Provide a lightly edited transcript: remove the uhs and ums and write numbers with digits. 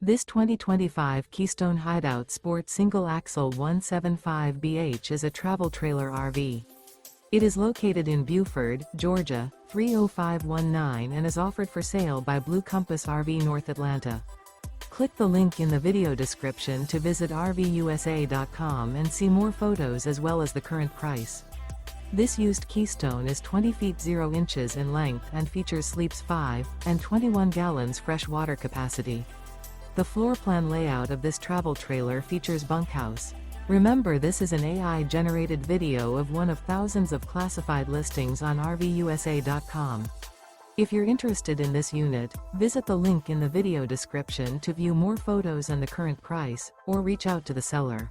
This 2025 Keystone Hideout Sport Single-Axle 175BH is a travel trailer RV. It is located in Buford, Georgia, 30519 and is offered for sale by Blue Compass RV North Atlanta. Click the link in the video description to visit RVUSA.com and see more photos as well as the current price. This used Keystone is 20 feet 0 inches in length and features sleeps 5 and 21 gallons fresh water capacity. The floor plan layout of this travel trailer features bunkhouse. Remember, this is an AI-generated video of one of thousands of classified listings on RVUSA.com. If you're interested in this unit, visit the link in the video description to view more photos and the current price, or reach out to the seller.